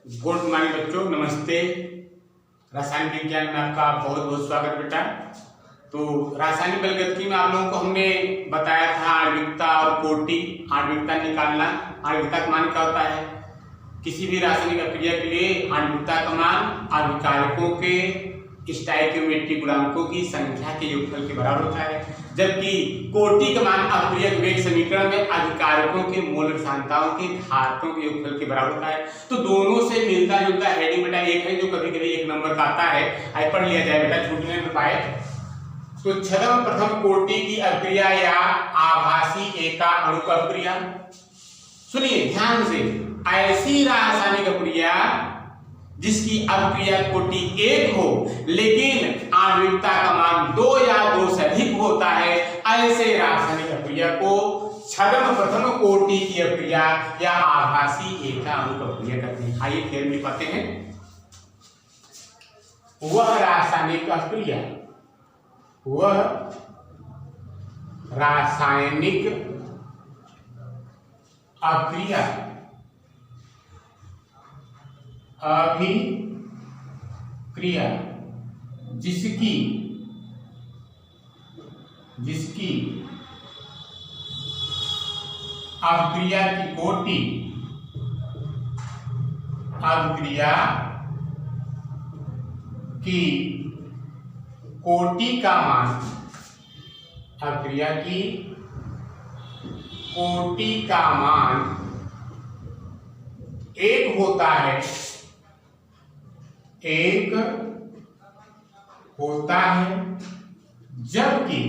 Good morning बच्चों, नमस्ते। रासायनिक विज्ञान में आपका बहुत बहुत स्वागत बेटा। तो रासायनिक बलगतिकी में आप लोगों को हमने बताया था आणविकता और कोटि। आणविकता निकालना, आणविकता का मान क्या होता है? किसी भी रासायनिक अभिक्रिया के लिए आणविकता का मान अभिकारकों के स्टोइकियोमेट्रिक गुणांकों की संख्या के योगफल के बराबर होता है, जबकि कोटि का मान अपवर्तक वेग समीकरण में अभिकारकों के मोल सांद्रताओं के घातों के योगफल के बराबर होता है। तो दोनों से मिलता जुलता हेडिंग बेटा एक है, जो कभी कभी एक नंबर का आता है, आइए पढ़ लिया जाए बेटा, छूटने न पाए। तो छदम प्रथम कोटि की अभिक्रिया या आभासी एका अणु अभिक्रिया, सुनिए ध्यान से, ऐसी रासायनिक अभिक्रिया जिसकी अभिक्रिया कोटि एक हो लेकिन आणविकता का मान 2 या 2 से अधिक होता है, ऐसे रासायनिक अभिक्रिया को छदम प्रथम कोटि की अभिक्रिया या आभासी एका अणु अभिक्रिया कहते हैं। आइए फिर लिखते हैं, वह रासायनिक अभिक्रिया अभिक्रिया जिसकी अभिक्रिया की कोटि का मान, अभिक्रिया की कोटि का मान 1 होता है, जबकि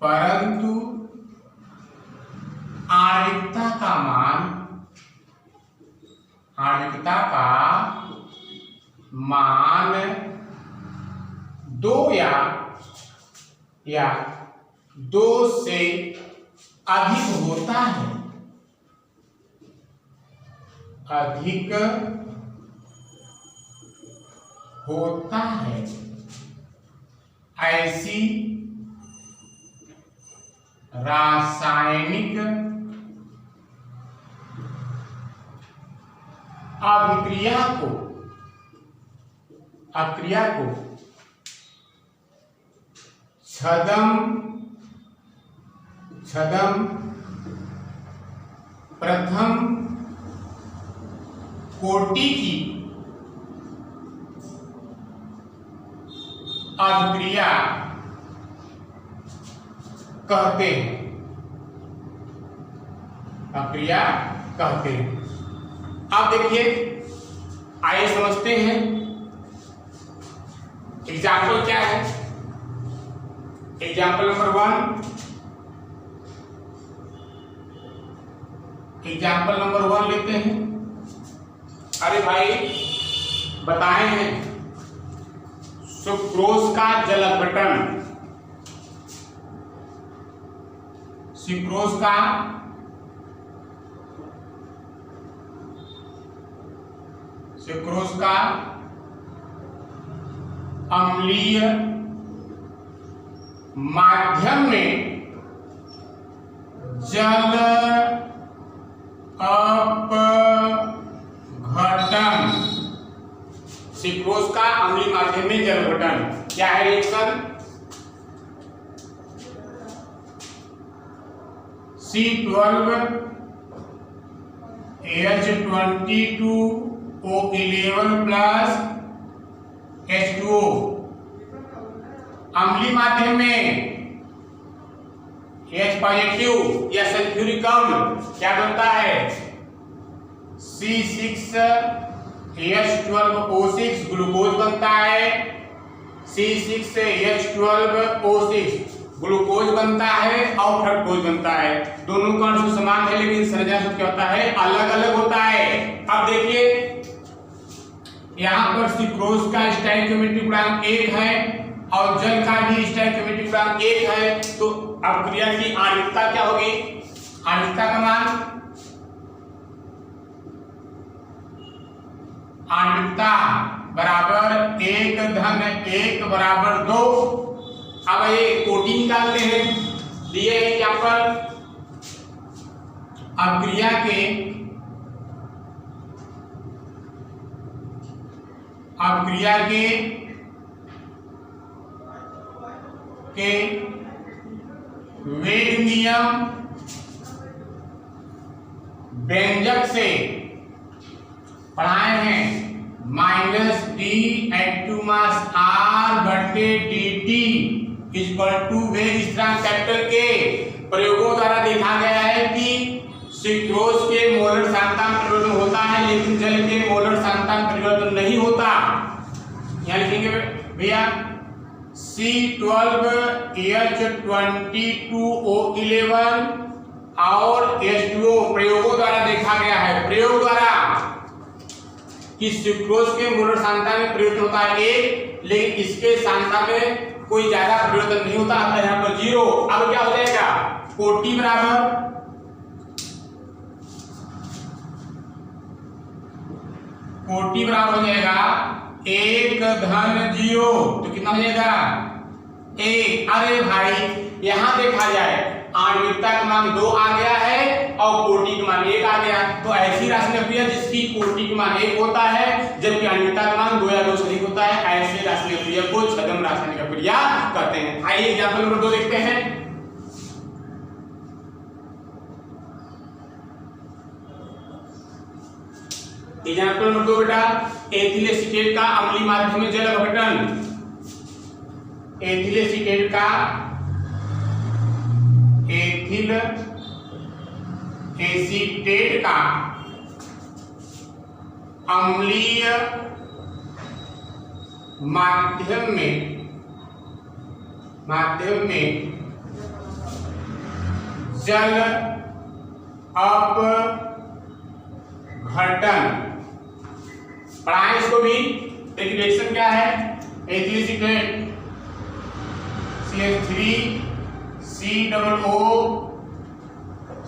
परंतु आणविकता का मान 2 या 2 से अधिक होता है, ऐसी रासायनिक अभिक्रिया को छदम प्रथम कोटि की अभिक्रिया कहते हैं। अब देखिए, आइए समझते हैं एग्जाम्पल क्या है। एग्जाम्पल नंबर 1 लेते हैं। अरे भाई बताए हैं सुक्रोज का जल अपघटन, सुक्रोज का अम्लीय माध्यम में जल अपघटन, सुक्रोज का अम्लीय माध्यम में जल अपघटन क्या है रिएक्शन? C12H22O11 प्लस H2O, अम्लीय माध्यम में H पॉजिटिव या सल्फ्यूरिक अम्ल क्या बनता है? C6H12O6 ग्लूकोज बनता है, C6H12O6 ग्लूकोज बनता है और फ्रक्टोज बनता है। दोनों का अंश समान है लेकिन संरचना सूत्र क्या होता है? अलग अलग होता है। अब देखिए यहाँ पर सुक्रोज का स्टोइकियोमेट्रिक गुणांक 1 है और जल का भी स्टोइकियोमेट्रिक गुणांक 1 है, तो अभिक्रिया की आणविकता क्या होगी? आणविकता का मान, आणविकता बराबर 1 धन 1 बराबर 2। अब ये कोटि निकालते हैं, दिए हैं यहाँ पर अभिक्रिया के वेग नियम व्यंजक से पढ़ाए हैं minus d H two mass R बटे डी टी इक्वल टू वेग स्थिरांक कैपिटल के प्रयोगों द्वारा देखा गया है कि सुक्रोज के मोलर सांद्रता में परिवर्तन होता है लेकिन जल के मोलर सांद्रता में परिवर्तन नहीं होता। यहाँ लिखेंगे भैया C12H22O11 और H2O प्रयोगों द्वारा देखा गया है, प्रयोग द्वारा कि सुक्रोज के मोलर सांद्रता में परिवर्तन होता है एक, लेकिन इसके सांद्रता में कोई ज्यादा परिवर्तन नहीं होता। अतः यहाँ पर जीरो। अब क्या हो जाएगा, कोटि बराबर हो जाएगा 1-0, तो कितना हो जाएगा 1। अरे भाई यहां देखा जाए आणविकता का मान 2 आ गया है और कोटि का मान 1 आ गया, तो ऐसी रासायनिक क्रिया जिसकी कोटि का मान 1 होता है जबकि आणविकता का मान 2 या 2 से अधिक होता है, ऐसे रासायनिक क्रिया को छद्म रासायनिक क्रिया कहते हैं। आइए एग्जांपल नंबर 2 देखते हैं। एग्जांपल नंबर 2 बेटा, एथिल एसीटेट का अम्लीय माध्यम में जल अपघटन। एथिल एसीटेट का अम्लीय माध्यम में जल अपघटन पढ़ाएं इसको भी। एक रिएक्शन क्या है, ethyl acetate CH3 COO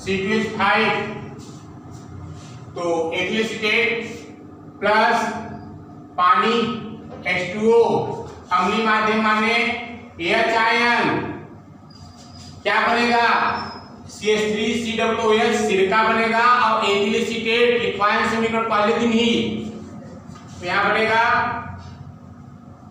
C2H5, तो एथिल एसीटेट प्लस पानी H2O अम्लीय माध्यम माने H आयन, क्या बनेगा CH3 COOH सिरका बनेगा और एथिल एसीटेट लिखवाएं समीकरण पहले दिन ही, तो यहां बनेगा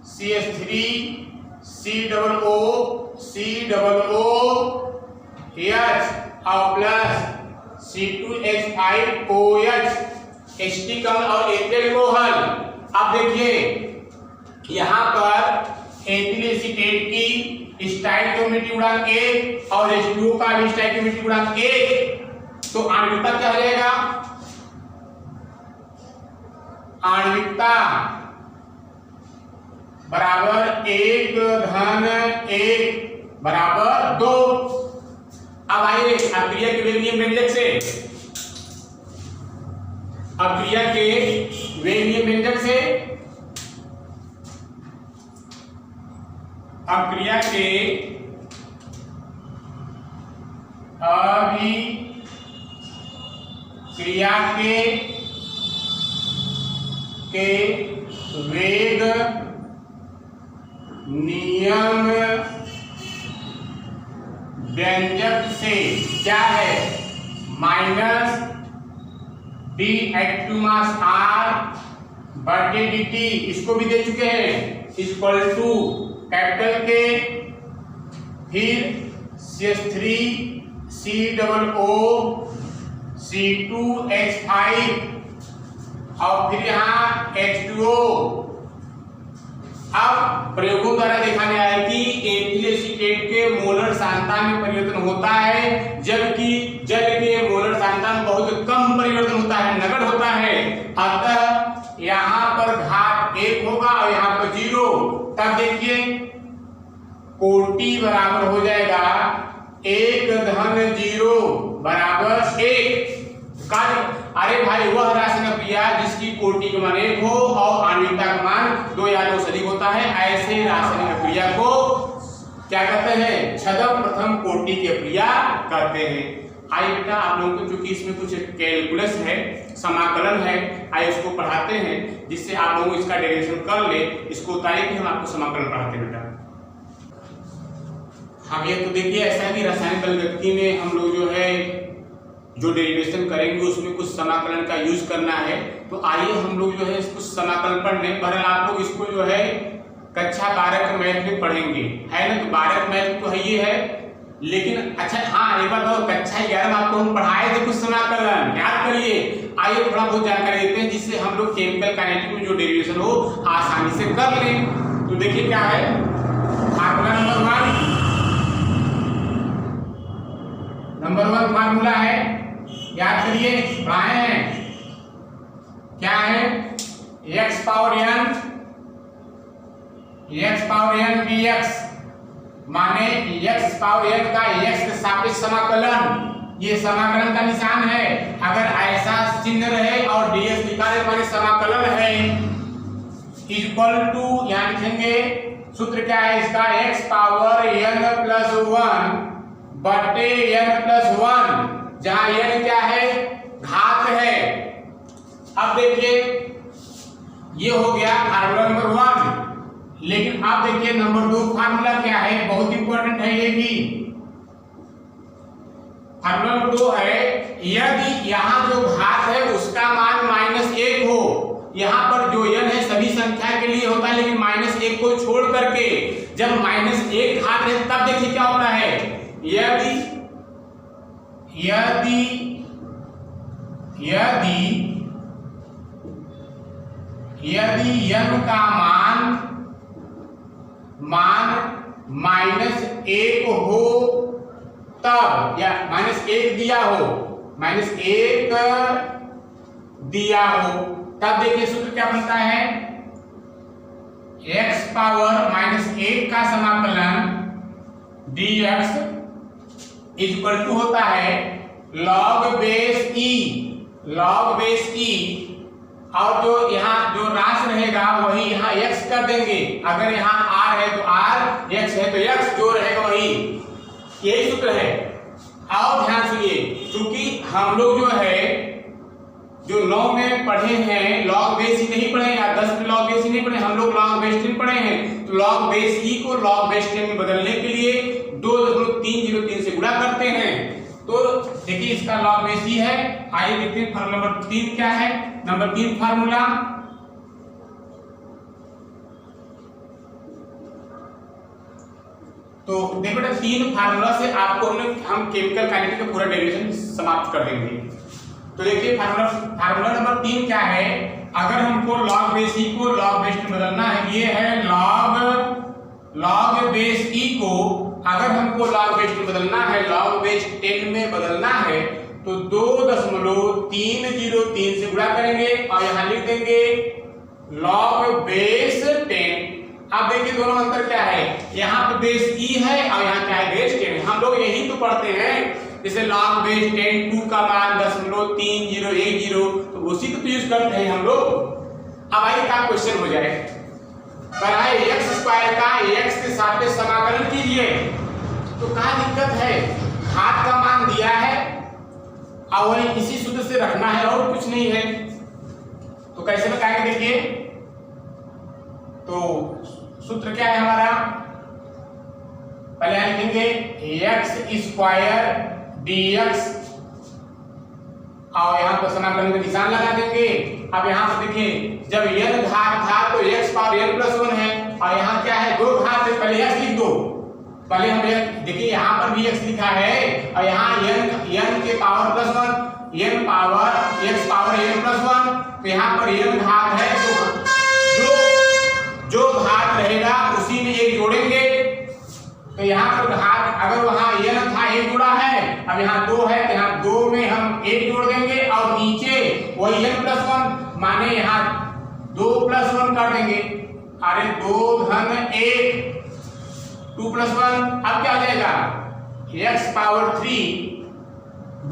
CH3 COOH और प्लस C2H5OH एस्टिक अम्ल और एथिल अल्कोहल। अब देखिए यहां पर एथिल एसीटेट की स्टोइकियोमेट्रिक गुणांक 1 और H2O का भी स्टोइकियोमेट्रिक गुणांक 1, तो आणविकता क्या हो जाएगा, आणविकता बराबर 1-1 बराबर 2। अब आइए अभिक्रिया के वेग नियम व्यंजक से, अभिक्रिया के वेग नियम व्यंजक से, अभिक्रिया के वेग नियम व्यंजक से क्या है, माइनस D(H2 मास R बटे dt, इसको भी दे चुके हैं, इक्वल टू कैपिटल के फिर CH3 COO C2H5 और फिर यहाँ H2O। अब प्रयोगों द्वारा देखा गया है कि एथिल एसीटेट के मोलर सांद्रता में परिवर्तन होता है जबकि जल के मोलर सांद्रता में बहुत कम परिवर्तन होता है, नगण्य होता है। अतः यहाँ पर घात 1 होगा और यहाँ पर 0। तब देखिए कोटि बराबर हो जाएगा 1-0 बराबर 1। अरे भाई वह रासायनिक क्रिया जिसकी कोटि का मान 1 हो और आणविकता का मान 2 या 2 से अधिक होता है, ऐसे रासायनिक क्रिया को क्या कहते हैं, छद्म प्रथम कोटि की क्रिया कहते हैं। आइए बेटा आप लोगों को चूंकि इसमें कुछ कैलकुलस है, समाकलन है, आइए इसको पढ़ाते हैं जिससे आप लोग इसका डेरिवेशन कर ले। इसको तारीख हम आपको समाकलन पढ़ाते हैं बेटा। हाँ ये तो देखिए ऐसा है कि रासायनिक बल गतिकी में हम लोग जो है जो डेरिवेशन करेंगे उसमें कुछ समाकलन का यूज करना है। तो आइए हम लोग जो है कुछ समाकलन पढ़ लें। बहरहाल आप लोग इसको जो है कक्षा 12 के मैथ में पढ़ेंगे, है ना। तो 12 के मैथ तो है ये है, लेकिन अच्छा हाँ एक बार तो कक्षा 11 में आपको हम पढ़ाए थे कुछ समाकलन, याद करिए। आइए थोड़ा बहुत जानकारी देते हैं जिससे हम लोग केमिकल काइनेटिक में जो डेरिवेशन हो आसानी से कर लें। तो देखिए क्या है फार्मूला नंबर 1 फार्मूला है, याद करिए पढ़ाए हैं, क्या है x पावर n dx माने x पावर n का x के सापेक्ष समाकलन, ये समाकलन का निशान है। अगर ऐसा चिन्ह रहे और dx लिखा रहे माने समाकलन है, इक्वल टू यहां लिखेंगे सूत्र क्या है इसका x पावर n प्लस 1 बटे n प्लस 1, जहां n क्या है घात है। अब देखिए ये हो गया फार्मूला नंबर 1, लेकिन आप देखिए नंबर 2 फार्मूला क्या है, बहुत इंपॉर्टेंट है ये भी। फार्मूला नंबर 2 है यदि यहाँ जो घात है उसका मान -1 हो, यहाँ पर जो n है सभी संख्या के लिए होता है, लेकिन -1 को छोड़ करके जब -1 घात है तब देखिए क्या होता है, यदि n का मान -1 हो तब, या -1 दिया हो, तब देखिए सूत्र क्या बनता है, x पावर -1 का समाकलन dx इक्वल टू होता है log बेस e, और जो यहाँ जो राशि रहेगा वही यहाँ x कर देंगे। अगर यहाँ r है तो r, x है तो x, जो रहेगा वही, यही सूत्र है। और ध्यान सुनिए, क्योंकि हम लोग जो है जो 9 में पढ़े हैं लॉग बेस ही नहीं पढ़े, या 10 में लॉग बेस ही नहीं पढ़े, हम लोग लॉग बेस 10 पढ़े हैं। तो लॉग बेस ई को लॉग बेस 10 में बदलने के लिए 2.303 से गुणा करते हैं। तो देखिए इसका लॉग बेस ई है। आइए देखते हैं फार्मूला नंबर 3 क्या है। नंबर 3 फार्मूला, तो देखो बेटा 3 फार्मूला से आपको हम केमिकल काइनेटिक का पूरा डेरिवेशन समाप्त कर देंगे। तो देखिए फार्मूला नंबर 3 क्या है, अगर हमको लॉग बेस ई को लॉग बेस में बदलना है, ये है लॉग बेस ई को अगर हमको लॉग बेस में बदलना है, लॉग बेस 10 में बदलना है, तो 2.303 से गुणा करेंगे और यहां लिख देंगे लॉग बेस 10। अब देखिए दोनों अंतर क्या है, यहाँ पे बेस ई है और यहाँ क्या है बेस 10। हम लोग यही तो पढ़ते हैं, जैसे log बेस 10 2 का मान 0.3010, तो उसी को तो यूज करते हैं हम लोग। अब आइए क्या क्वेश्चन हो जाए, कराए x स्क्वायर का x के सापेक्ष समाकलन कीजिए। तो कहाँ दिक्कत है, घात का मान दिया है और वही इसी सूत्र से रखना है और कुछ नहीं है। तो कैसे बताएंगे, देखिए तो सूत्र क्या है हमारा, पहले लिखेंगे x स्क्वायर dx और यहाँ पर समाकलन का निशान लगा देंगे। अब यहाँ पर देखिए जब n घात था तो x पावर n प्लस 1 है, और यहाँ क्या है 2 घात है, पहले x लिख दो। पहले हम देखिए यहाँ पर भी x लिखा है और यहाँ n के power plus 1, n power x power n plus 1, तो यहाँ पर n घात है, जो घात रहेगा उसी में एक जोड़ेंगे। तो यहाँ पर घात अगर वहां n था 1 जोड़ा है, अब यहाँ 2 है तो यहाँ 2 में हम 1 जोड़ देंगे और नीचे वही n प्लस 1 माने यहाँ 2 प्लस 1 कर देंगे। अरे 2 धन 1 2 प्लस 1, अब क्या हो जाएगा x पावर 3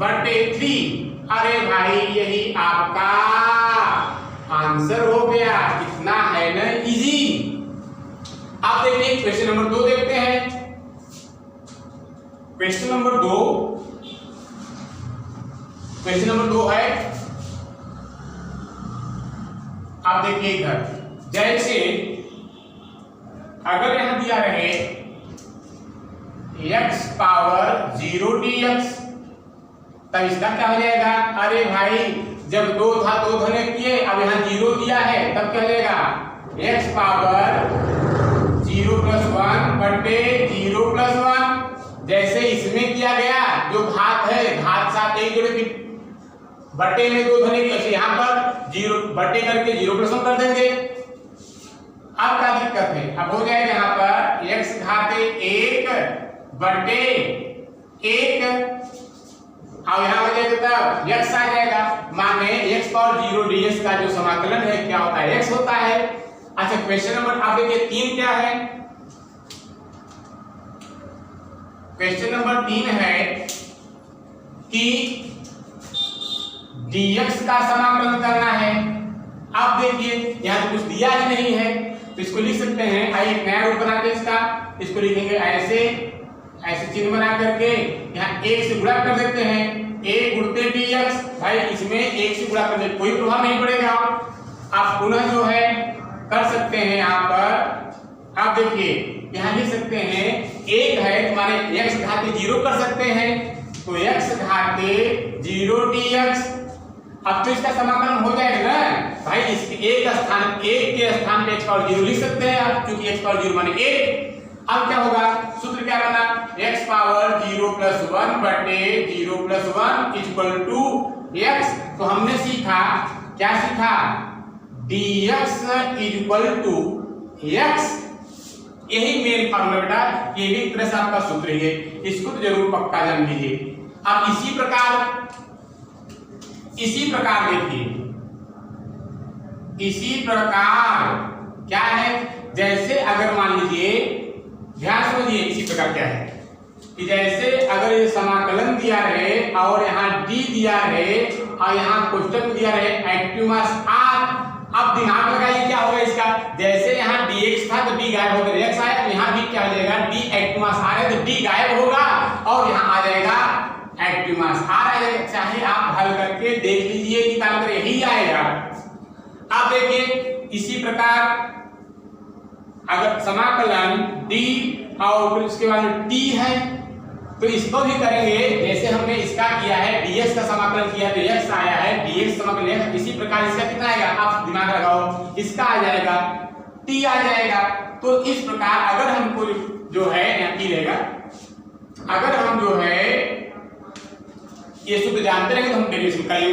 बटे 3। अरे भाई यही आपका आंसर हो गया, कितना है ना इजी। अब देखिए क्वेश्चन नंबर 2 देखते हैं। क्वेश्चन नंबर 2 है, आप देखिए इधर, जैसे अगर यहां दिया रहे x पावर 0 dx तब इसका क्या हो जाएगा, अरे भाई जब 2 था 2 धने किए, अब यहाँ 0 दिया है, तब क्या हो जाएगा x पावर 0 प्लस 1 बटे 0 प्लस 1। जैसे इसमें किया गया, जो घात है घात साथ एक जोड़े बटे में 2 धने की, यहाँ पर 0 बटे करके 0 प्लस 1 कर देंगे। अब क्या दिक्कत है, अब हो जाएगा यहाँ पर x घाते 1 बटे 1, अब यहाँ हो जाएगा तब x आ जाएगा, माने x पावर 0 ds का जो समाकलन है क्या होता है, x होता है। अच्छा क्वेश्चन नंबर आप देखिए 3 क्या है, क्वेश्चन नंबर 3 है कि dx का समाकलन करना है। अब देखिए यहाँ तो कुछ दिया ही नहीं है, तो इसको लिख सकते हैं, आइए एक नया रूप बनाते हैं इसका, इसको लिखेंगे ऐसे, ऐसे चिन्ह बना करके यहाँ 1 से गुणा कर देते हैं, 1 गुणते dx, भाई इसमें 1 से गुणा करने कोई प्रभाव नहीं पड़ेगा। आप पुनः जो है कर सकते हैं यहाँ पर, आप देखिए यहाँ लिख सकते हैं 1 है, माने x घाते 0 कर सकते हैं, तो x घाते 0 dx। अब तो इसका समाकलन हो जाएगा ना भाई, इसके एक के स्थान पे x पावर 0 लिख सकते हैं आप, क्योंकि x पावर 0 माने 1। अब क्या होगा, सूत्र क्या बना, x पावर 0 प्लस 1 बटे 0 प्लस 1 इक्वल टू x। तो हमने सीखा, क्या सीखा, dx इक्वल टू x, यही मेन फॉर्मूला बेटा, ये भी एक तरह से आपका सूत्र है, इसको तो जरूर पक्का जान लीजिए। अब इसी प्रकार देखिए, इसी प्रकार क्या है, जैसे अगर मान लीजिए, ध्यान समझिए इसी प्रकार क्या है कि जैसे अगर ये समाकलन दिया रहे और यहाँ d दिया रहे और यहाँ कोष्टक में दिया रहे एक्टिव मास r। अब दिमाग लगाइए क्या होगा इसका, जैसे यहाँ dx था तो d गायब हो गया, x आया तो यहाँ भी क्या हो जाएगा, d एक्टिव मास r है तो d गायब होगा और यहाँ आ जाएगा एक्टिव मास r आ जाएगा। चाहे आप हल करके देख लीजिए, निकाल कर यही आएगा। अब देखिए इसी प्रकार अगर समाकलन d और फिर उसके बाद t है तो इसको भी करेंगे, जैसे हमने इसका किया है dx का समाकलन किया तो x आया है, dx समाकलन, इसी प्रकार इसका कितना आएगा, आप दिमाग लगाओ, इसका आ जाएगा t आ जाएगा। तो इस प्रकार अगर हमको जो है यहाँ t रहेगा, अगर हम जो है ये सूत्र जानते रहेंगे तो हम डेरिवेशन करेंगे।